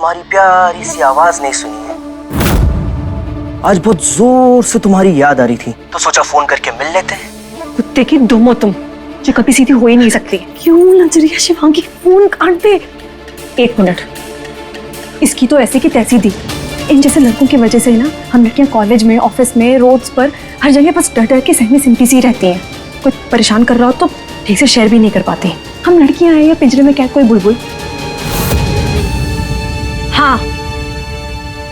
तुम्हारी प्यारी सी आवाज नहीं सुनी है। आज बहुत जोर से तुम्हारी याद आ रही थी, तो सोचा फोन करके मिल लेते हैं। कुत्ते की दुम हो तुम, जो कभी सीधी हो ही नहीं सकती। क्यों लज रही है शिवांगी? फोन काट दे। 1 मिनट, इसकी तो ऐसी की तैसी थी। इन जैसे लड़कों की वजह से ना हम लड़कियां कॉलेज में, ऑफिस में, रोड्स पर, हर जगह बस डर डर के सहमी सिमटी सी रहती हैं। कोई परेशान कर रहा हो तो ठीक से शेयर भी नहीं कर पाती। हम लड़कियां हैं या पिंजरे में क्या कोई बुलबुल। हाँ,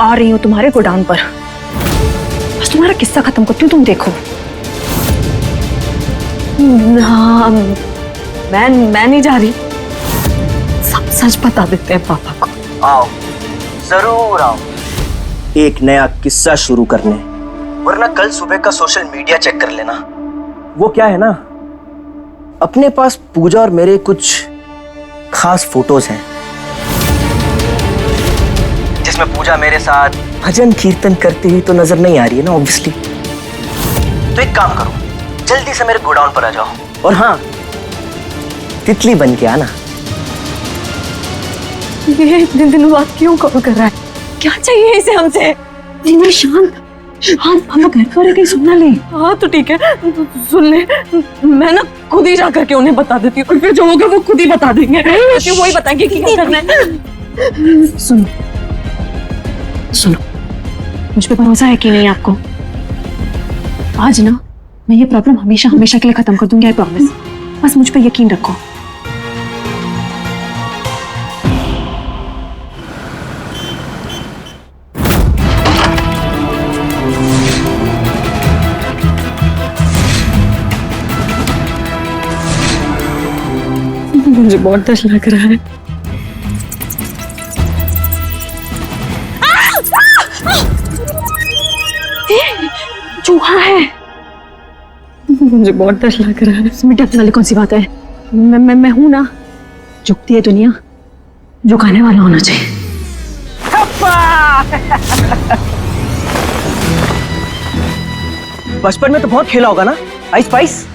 आ रही हूँ तुम्हारे गोडाउन पर। बस तुम्हारा किस्सा खत्म करती हूँ, तुम देखो। हाँ, मैं नहीं जा रही। सब सच बता देते हैं पापा को। आओ, जरूर आओ। एक नया किस्सा शुरू करने, वरना कल सुबह का सोशल मीडिया चेक कर लेना। वो क्या है ना, अपने पास पूजा और मेरे कुछ खास फोटोज हैं, जिसमें पूजा मेरे साथ भजन कीर्तन करती हुई तो नजर नहीं आ रही है ना, ऑब्वियसली। तो एक काम करो, जल्दी से मेरे गोडाउन पर आ जाओ। और हाँ, तितली बन के आना। ये इतने दिनों बाद क्यों कॉल कर रहा है? क्या चाहिए इसे हमसे? नहीं, शांत शांत, हम घर पर कहीं सुन ना ले। हाँ तो ठीक है, सुन ले। मैं ना खुद ही जाकर के उन्हें बता देती हूँ, और फिर जो होगा वो खुद ही बता देंगे। वही बताएंगे कि क्या करना है। सुनो सुनो, मुझ पे भरोसा है कि नहीं आपको? आज ना मैं ये प्रॉब्लम हमेशा हमेशा के लिए खत्म कर दूंगी, आई प्रॉमिस। बस मुझ पे यकीन रखो। मुझे बहुत डर लग रहा है। चूहा है। मुझे बहुत डर लग रहा है। इसमें डरने वाली कौन सी बात है? मैं हूं ना। झुकती है दुनिया, झुकाने वाला होना चाहिए। बचपन में तो बहुत खेला होगा ना आइस पाइस।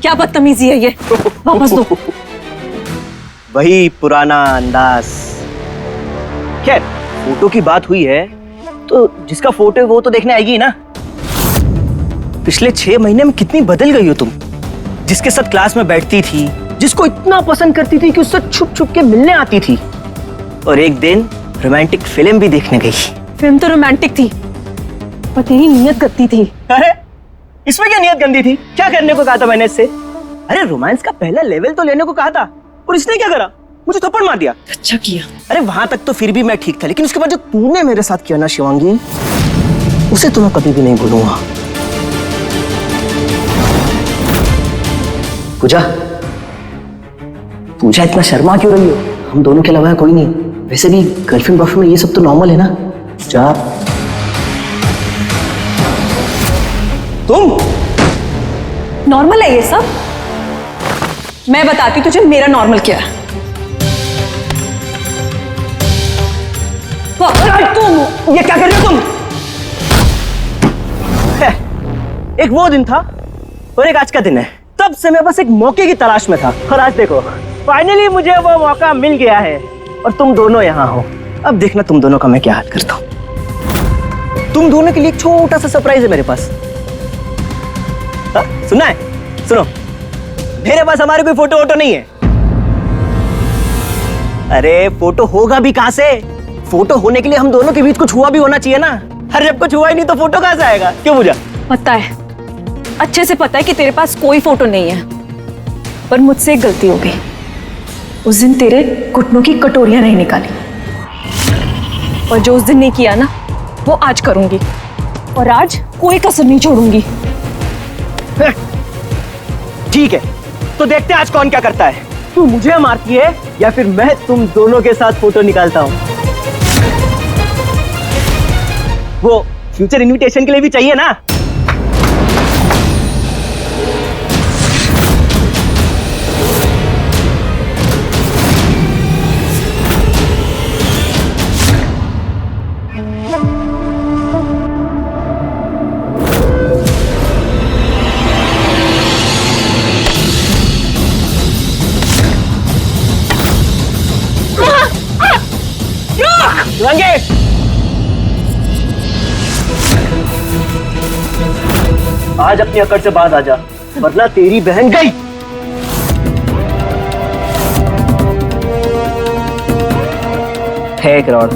क्या बदतमीजी है ये, वापस दो। वही पुराना अंदाज। खैर, फोटो की बात हुई है तो जिसका फोटो है वो तो देखने आएगी ना। पिछले 6 महीने में कितनी बदल गई हो तुम। जिसके साथ क्लास में बैठती थी, जिसको इतना पसंद करती थी कि उससे छुप छुप के मिलने आती थी, और एक दिन रोमांटिक फिल्म भी देखने गई। फिल्म तो रोमांटिक थी, पर तेरी नीयत गंदी थी। अरे इसमें क्या नीयत गंदी थी? क्या करने को कहा था मैंने इससे? अरे रोमांस का पहला लेवल तो लेने को कहा था, और इसने क्या करा? मुझे थप्पड़ मार दिया। अच्छा किया। अरे वहां तक तो फिर भी मैं ठीक था, लेकिन उसके बाद जो तूने मेरे साथ किया ना शिवांगी, उसे तो मैं कभी भी नहीं भूलूंगा। पूजा, पूजा इतना शर्मा क्यों रही हो? हम दोनों के अलावा कोई नहीं। वैसे भी गर्लफ्रेंड बॉयफ्रेंड में ये सब तो नॉर्मल है ना। जा। तुम नॉर्मल है ये सब? मैं बताती तुझे मेरा नॉर्मल क्या है। तुम ये क्या कर रहे हो तुम? एक वो दिन था और एक आज का दिन है। तब से मैं बस एक मौके की तलाश में था, और आज देखो फाइनली मुझे वो मौका मिल गया है, और तुम दोनों यहाँ हो। अब देखना तुम दोनों का मैं क्या हाल करता हूँ। तुम दोनों के लिए एक छोटा सा सरप्राइज है मेरे पास। सुना है? सुनो, मेरे पास हमारी कोई फोटो वोटो नहीं है। अरे फोटो होगा भी कहां से? फोटो होने के लिए हम दोनों के बीच कुछ हुआ भी होना चाहिए ना। अरे जब कुछ हुआ ही नहीं तो फोटो कहां से आएगा? क्यों पूजा? पता है, अच्छे से पता है कि तेरे पास कोई फोटो नहीं है, पर मुझसे एक गलती हो गई। उस दिन तेरे घुटनों की कटोरियां नहीं निकाली, और जो उस दिन नहीं किया ना, वो आज करूंगी, और आज कोई कसर नहीं छोड़ूंगी। ठीक है, तो देखते हैं आज कौन क्या करता है। तू मुझे मारती है या फिर मैं तुम दोनों के साथ फोटो निकालता हूं। वो फ्यूचर इनविटेशन के लिए भी चाहिए ना। शिवांगी, आज अपनी अकड़ से बाहर आ जा, वरना तेरी बहन गई। फेंक रॉड,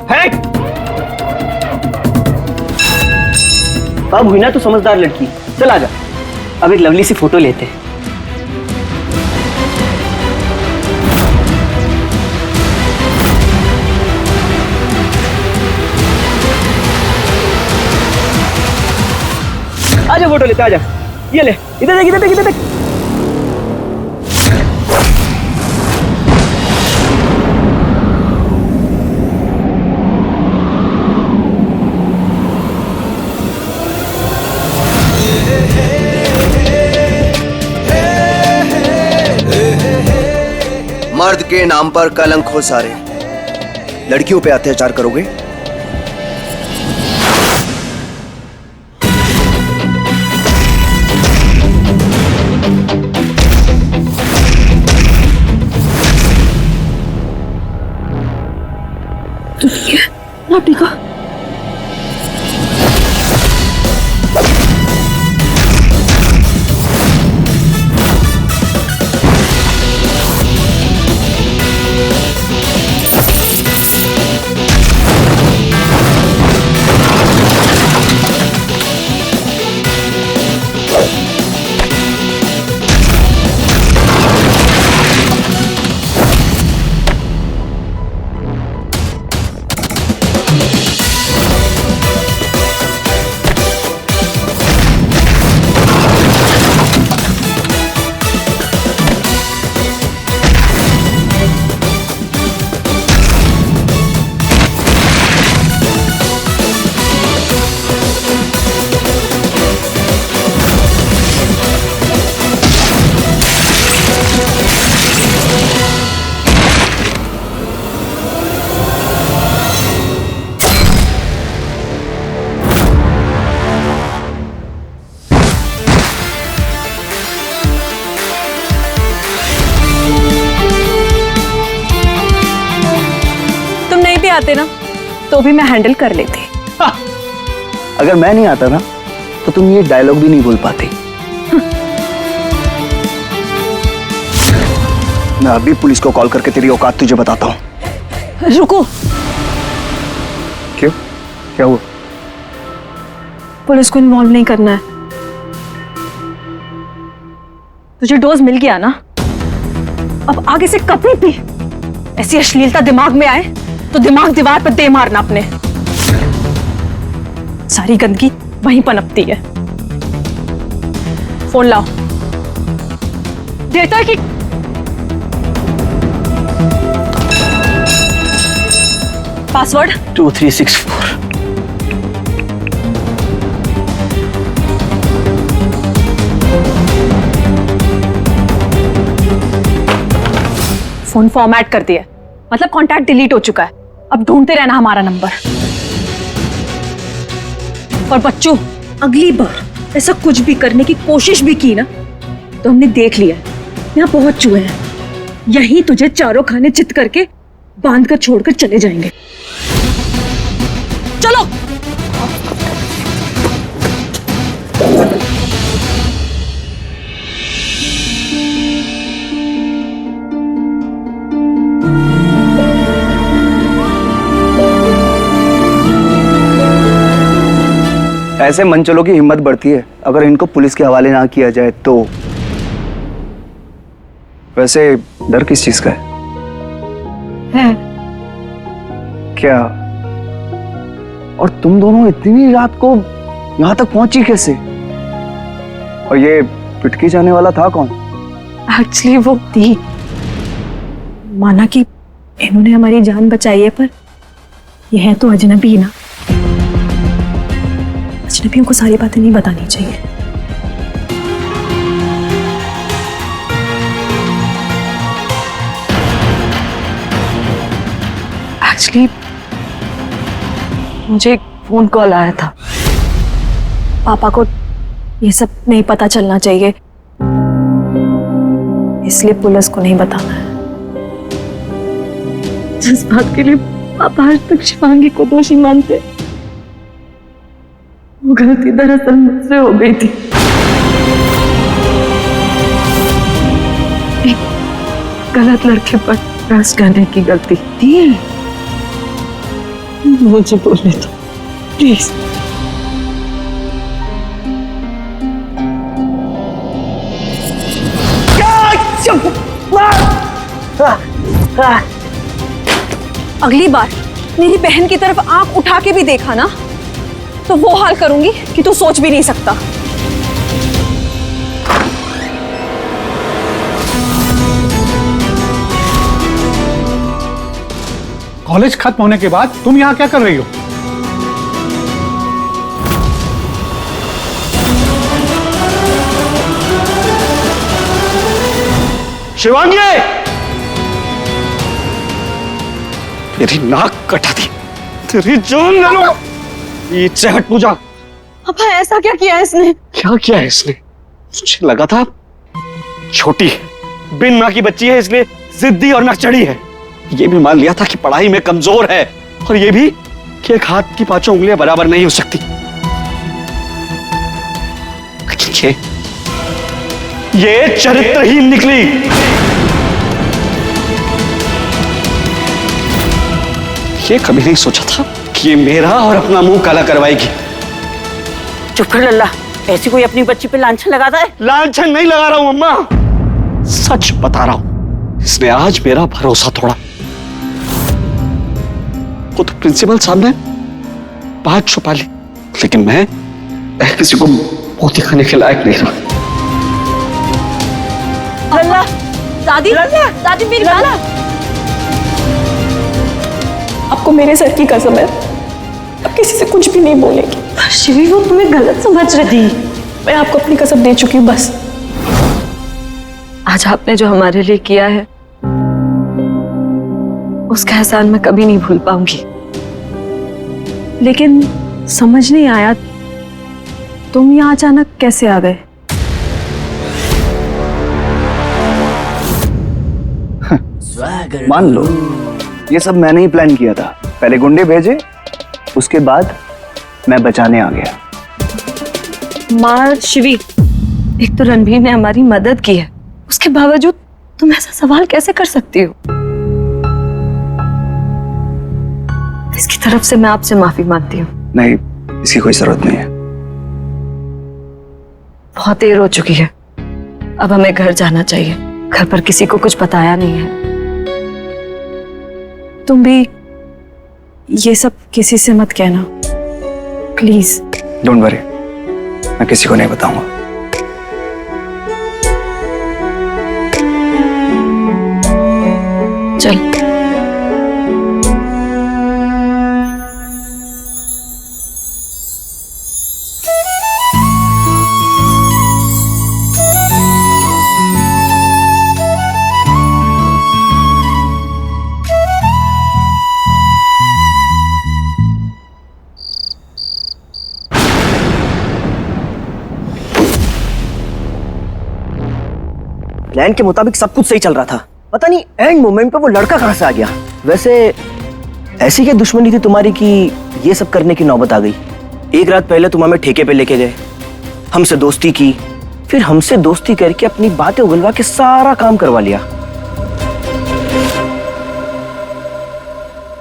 फेंक। अब हुई ना तू समझदार लड़की, चल आजा, अब एक लवली सी फोटो लेते हैं। आजा फोटो लेते, आजा। ये ले, इधर देख, इधर देख, इधर देख। मर्द के नाम पर कलंक हो सारे, लड़कियों पे अत्याचार करोगे? ना टीका, आते ना तो भी मैं हैंडल कर लेती। अगर मैं नहीं आता ना तो तुम ये डायलॉग भी नहीं बोल पाते। मैं अभी पुलिस को कॉल करके तेरी औकात तुझे बताता हूँ। रुको। क्यों, क्या हुआ? पुलिस को इन्वॉल्व नहीं करना है। तुझे डोज मिल गया ना, अब आगे से कभी भी ऐसी अश्लीलता दिमाग में आए तो दिमाग दीवार पर दे मारना अपने। सारी गंदगी वहीं पनपती है। फोन लाओ। देता है कि पासवर्ड 2364। फोन फॉर्मेट कर दिया, मतलब कॉन्टैक्ट डिलीट हो चुका है। अब ढूंढते रहना हमारा नंबर। और बच्चों, अगली बार ऐसा कुछ भी करने की कोशिश भी की ना तो हमने देख लिया है, यहाँ बहुत चूहे हैं। यहीं तुझे चारों खाने चित करके बांध कर छोड़कर चले जाएंगे। चलो। ऐसे मनचलों की हिम्मत बढ़ती है अगर इनको पुलिस के हवाले ना किया जाए तो। वैसे डर किस चीज का है? क्या? और तुम दोनों इतनी रात को यहां तक पहुंची कैसे? और ये पिटकी जाने वाला था कौन? एक्चुअली वो थी। माना कि इन्होंने हमारी जान बचाई है, पर ये है तो अजनबी ना। अजनबियों को सारी बातें नहीं बतानी चाहिए। एक्चुअली मुझे एक फोन कॉल आया था। पापा को ये सब नहीं पता चलना चाहिए, इसलिए पुलिस को नहीं बताना है। जिस बात के लिए पापा आज तक शिवांगी को दोषी मानते, वो गलती दरअसल मुझसे हो गई थी। एक गलत लड़के पर ट्रस्ट करने की गलती थी। मुझे बोलने दो प्लीज। अगली बार मेरी बहन की तरफ आंख उठा के भी देखा ना तो वो हाल करूंगी कि तू सोच भी नहीं सकता। कॉलेज खत्म होने के बाद तुम यहाँ क्या कर रही हो? शिवांगी, तेरी नाक कटा दी, तेरी जान ले लो। ये हट पूजा। पापा ऐसा क्या किया है इसने? क्या किया है इसने? मुझे लगा था छोटी बिन माँ की बच्ची है, इसलिए जिद्दी और नकचड़ी है। ये भी मान लिया था कि पढ़ाई में कमजोर है, और ये भी कि एक हाथ की पांचों उंगलियां बराबर नहीं हो सकती। लेकिन ये चरित्रहीन निकली। ये कभी नहीं सोचा था कि ये मेरा और अपना मुंह काला करवाएगी। चुप कर लल्ला, ऐसी कोई अपनी बच्ची पे लांछन लगाता है? लांछन नहीं लगा रहा हूं अम्मा, सच बता रहा हूं। इसने आज मेरा भरोसा तोड़ा। वो तो प्रिंसिपल साहब ने बात छुपा ली, लेकिन मैं किसी को मोती खाने के लायक नहीं रहा। लल्ला, दादी, दादी मेरी गाला। आपको मेरे सर की कसम है, अब किसी से कुछ भी नहीं बोलेगी। शिवी, वो तुम्हें गलत समझ रही थी। मैं आपको अपनी कसम दे चुकी हूँ बस। आज आपने जो हमारे लिए किया है उसका एहसान मैं कभी नहीं भूल पाऊंगी। लेकिन समझ नहीं आया तुम यहाँ अचानक कैसे आ गए? मान लो ये सब मैंने ही प्लान किया था। पहले गुंडे भेजे, उसके बाद मैं बचाने आ गया। माँ शिवी, एक तो रणबीर ने हमारी मदद की है, उसके बावजूद तुम ऐसा सवाल कैसे कर सकती हो? इसकी तरफ से मैं आपसे माफी मांगती हूँ। नहीं, इसकी कोई जरूरत नहीं है। बहुत देर हो चुकी है, अब हमें घर जाना चाहिए। घर पर किसी को कुछ बताया नहीं है। तुम भी ये सब किसी से मत कहना प्लीज। डोंट वरी, मैं किसी को नहीं बताऊंगा। चल। प्लान के मुताबिक सब कुछ सही चल रहा था, पता नहीं एंड मोमेंट पे वो लड़का कहां से आ गया। वैसे ऐसी क्या दुश्मनी थी तुम्हारी कि ये सब करने की नौबत आ गई? एक रात पहले तुम हमें ठेके पे लेके गए, हमसे दोस्ती की, फिर हमसे दोस्ती करके अपनी बातें उगलवा के सारा काम करवा लिया।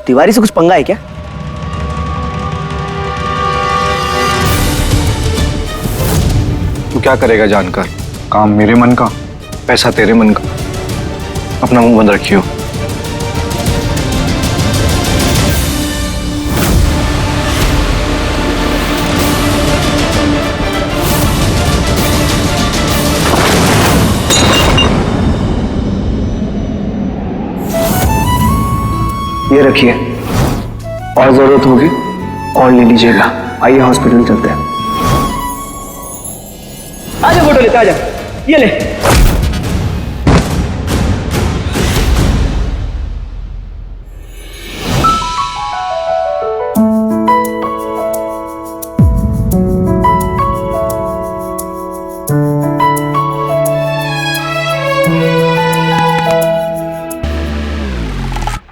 तिवारी से कुछ पंगा है क्या? तू क्या करेगा जानकर? काम मेरे मन का, पैसा तेरे मन का। अपना मुंह बंद रखियो। ये रखिए, और जरूरत होगी और ले लीजिएगा। आइए हॉस्पिटल चलते हैं। आजा फोटो लेते, आजा, ये ले।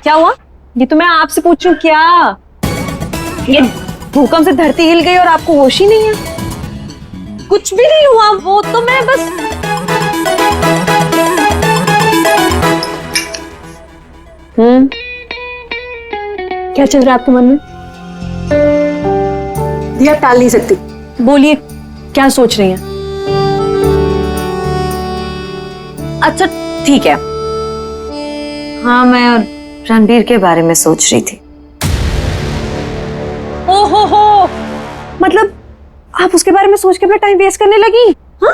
क्या हुआ? ये तो मैं आपसे पूछूं क्या? ये भूकंप से धरती हिल गई और आपको होश ही नहीं है? कुछ भी नहीं हुआ, वो तो मैं बस क्या चल रहा है आपके मन में? दिया टाल नहीं सकती। बोलिए, क्या सोच रही हैं? अच्छा ठीक है, हाँ मैं और रणबीर के बारे में सोच रही थी। हो मतलब आप उसके बारे में सोच के अपना टाइम वेस्ट करने लगी? हाँ?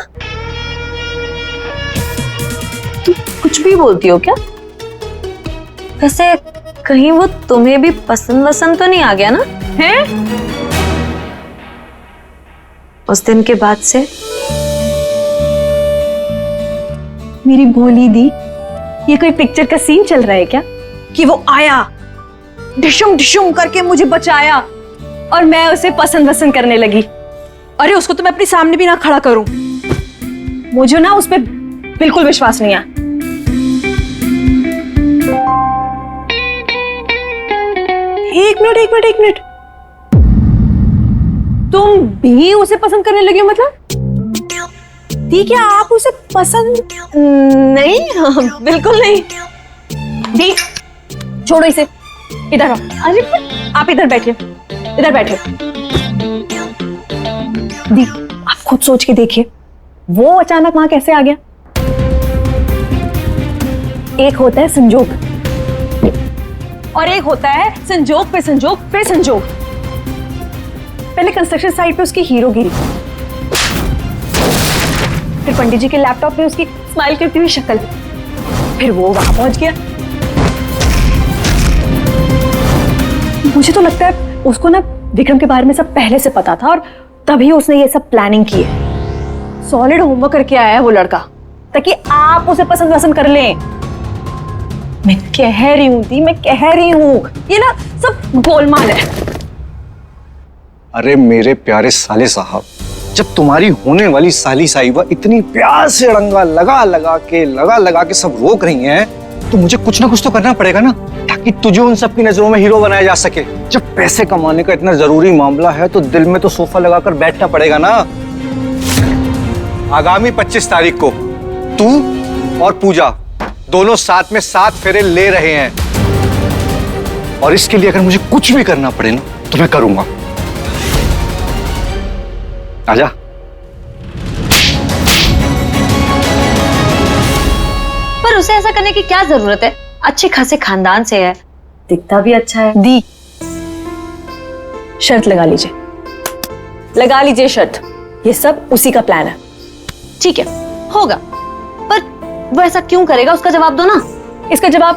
तुम कुछ भी बोलती हो क्या? वैसे कहीं वो तुम्हें भी पसंद वसंद तो नहीं आ गया ना? हैं? उस दिन के बाद से मेरी भोली दी, ये कोई पिक्चर का सीन चल रहा है क्या कि वो आया, ढिशुम ढिशुम करके मुझे बचाया और मैं उसे पसंद वसंद करने लगी? अरे उसको तो मैं अपने सामने भी ना खड़ा करूं, मुझे ना उस पर बिल्कुल विश्वास नहीं है। एक मिनट, तुम भी उसे पसंद करने लगे हो? मतलब ठीक है, आप उसे पसंद नहीं? बिल्कुल नहीं। दी छोड़ो इसे, इधर आओ। अरे आप इधर बैठिए, इधर बैठिए। दी आप खुद सोच के देखिए, वो अचानक वहां कैसे आ गया? एक होता है संजोग और एक होता है संजोग पे संजोग पे संजोग। पहले कंस्ट्रक्शन साइट पे उसकी हीरोगिरी, फिर पंडित जी के लैपटॉप में उसकी स्माइल करती हुई शक्ल, फिर वो वहां पहुंच गया। मुझे तो लगता है उसको ना विक्रम के बारे में सब पहले से पता था और तभी उसने ये सब प्लानिंग की है। सॉलिड होमवर्क करके आया है वो लड़का ताकि आप उसे पसंद वसंद कर लें। मैं कह रही हूँ दी, मैं कह रही हूँ, ये ना सब गोलमाल है। अरे मेरे प्यारे साले साहब, जब तुम्हारी होने वाली साली साहिबा इतनी प्यार से रंगा लगा लगा के सब रोक रही हैं, तो मुझे कुछ ना कुछ तो करना पड़ेगा ना, ताकि तुझे उन सबकी नजरों में हीरो बनाया जा सके। जब पैसे कमाने का इतना जरूरी मामला है तो दिल में तो सोफा लगाकर बैठना पड़ेगा ना। आगामी 25 तारीख को तू और पूजा दोनों साथ में 7 फेरे ले रहे हैं, और इसके लिए अगर मुझे कुछ भी करना पड़े ना तो मैं करूंगा। आजा। पर उसे ऐसा करने की क्या जरूरत है? अच्छे खासे खानदान से है, दिखता भी अच्छा है। दी शर्त लगा लीजिए शर्त, ये सब उसी का प्लान है। ठीक है होगा, पर वो ऐसा क्यों करेगा? उसका जवाब दो ना। इसका जवाब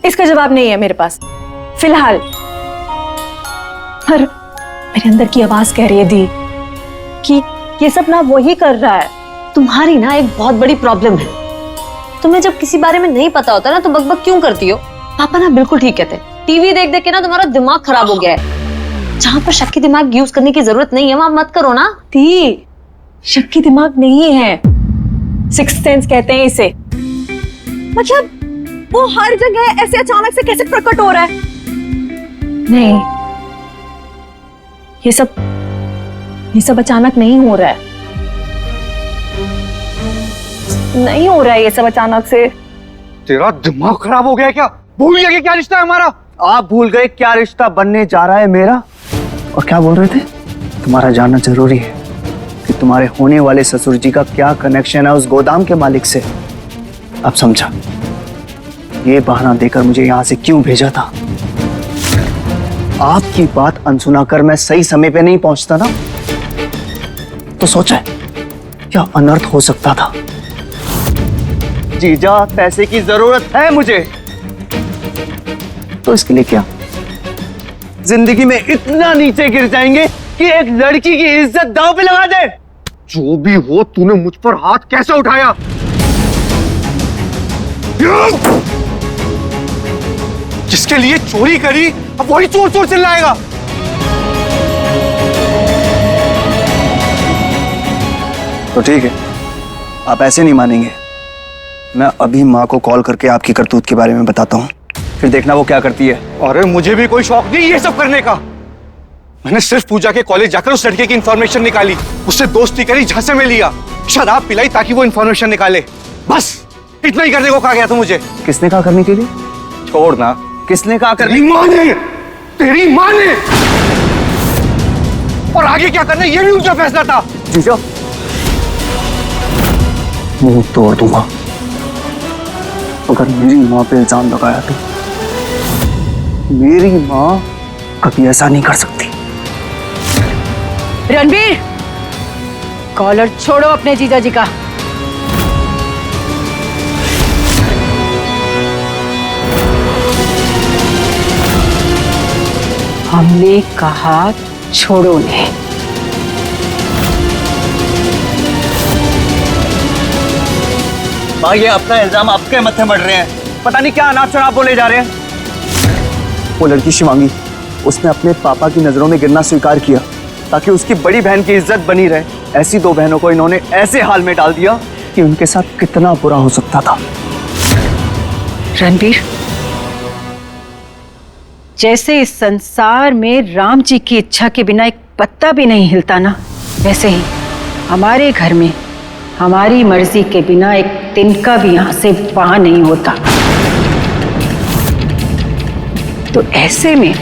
इसका जवाब नहीं है मेरे पास फिलहाल, पर मेरे अंदर की आवाज कह रही है दी कि ये सब ना वही कर रहा है। तुम्हारी ना एक बहुत बड़ी प्रॉब्लम है, तुम्हें जब किसी बारे में नहीं पता होता ना तो बकबक क्यों करती हो? पापा ना बिल्कुल ठीक कहते हैं, टीवी देख देख के ना तुम्हारा दिमाग खराब हो गया है। जहां पर शक्की दिमाग यूज करने की जरूरत नहीं है वहां मत करो ना। दी शक्की दिमाग नहीं है, सिक्स्थ सेंस कहते हैं इसे। मतलब वो हर जगह ऐसे अचानक से कैसे प्रकट हो रहा है? नहीं, ये सब अचानक नहीं हो रहा है, नहीं हो रहा है ये सब अचानक से। तेरा दिमाग खराब हो गया है क्या? भूल गया कि क्या रिश्ता है हमारा? आप भूल गए क्या रिश्ता बनने जा रहा है मेरा? और क्या बोल रहे थे? तुम्हारा जानना जरूरी है कि तुम्हारे होने वाले ससुर जी का क्या कनेक्शन है उस गोदाम के मालिक से। अब समझा ये बहाना देकर मुझे यहां से क्यों भेजा था। आपकी बात अनसुना कर मैं सही समय पे नहीं पहुंचता ना, तो सोचा क्या अनर्थ हो सकता था। जीजा पैसे की जरूरत है मुझे, तो इसके लिए क्या जिंदगी में इतना नीचे गिर जाएंगे कि एक लड़की की इज्जत दांव पे लगा दे? जो भी हो, तूने मुझ पर हाथ कैसे उठाया? जिसके लिए चोरी करी अब वही चोर चोर चिल्लाएगा। तो ठीक है, आप ऐसे नहीं मानेंगे। मैं अभी माँ को कॉल करके आपकी करतूत के बारे में बताता हूँ, फिर देखना वो क्या करती है। अरे मुझे भी कोई शौक नहीं ये सब करने का। मैंने सिर्फ पूजा के कॉलेज जाकर उस लड़के की इंफॉर्मेशन निकाली, उससे दोस्ती करी, झांसे में लिया, शराब पिलाई ताकि वो इंफॉर्मेशन निकाले। बस इतना ही करने को कहा गया था मुझे। किसने कहा करने के लिए? छोड़ ना। किसने कहा करने? तेरी माँ ने, तेरी माँ ने। और आगे क्या करना ये भी उनका फैसला था। जीजा, मुंह तोड़ दूंगा अगर मेरी माँ पे इल्जाम लगाया तो। मेरी माँ कभी ऐसा नहीं कर सकती। रणबीर, कॉलर छोड़ो अपने जीजा जी का। हमने कहा छोड़ो ने। माँ, ये अपना इल्जाम आपके मत्थे मर रहे हैं। पता नहीं क्या अनाप शनाप बोले जा रहे हैं। वो लड़की शिवांगी, उसने अपने पापा की नजरों में गिरना स्वीकार किया ताकि उसकी बड़ी बहन की इज्जत बनी रहे। ऐसी दो बहनों को इन्होंने ऐसे हाल में डाल दिया कि उनके साथ कितना बुरा हो सकता था। रणबीर, जैसे इस संसार में राम जी की इच्छा के बिना एक पत्ता भी नहीं हिलता ना, वैसे ही हमारे घर में हमारी मर्जी के बिना एक तिनका भी यहां से वहां नहीं होता। तो ऐसे में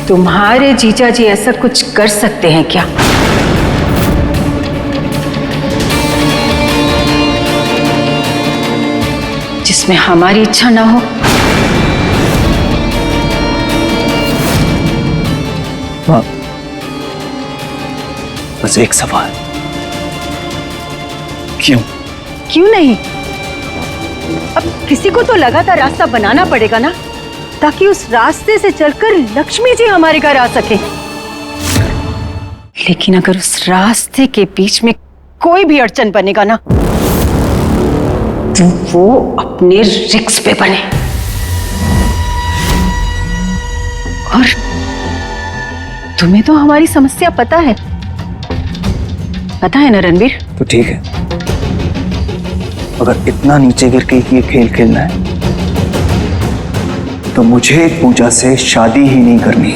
तुम्हारे जीजा जी ऐसा कुछ कर सकते हैं क्या? जिसमें हमारी इच्छा ना हो? हाँ, बस एक सवाल, क्यों? क्यों नहीं? अब किसी को तो लगातार रास्ता बनाना पड़ेगा ना, ताकि उस रास्ते से चलकर लक्ष्मी जी हमारे घर आ सके। लेकिन अगर उस रास्ते के बीच में कोई भी अड़चन बनेगा ना, तो वो अपने रिस्क पे बने। और तुम्हें तो हमारी समस्या पता है ना रणबीर? तो ठीक है, अगर इतना नीचे गिर के ये खेल खेलना है तो मुझे पूजा से शादी ही नहीं करनी।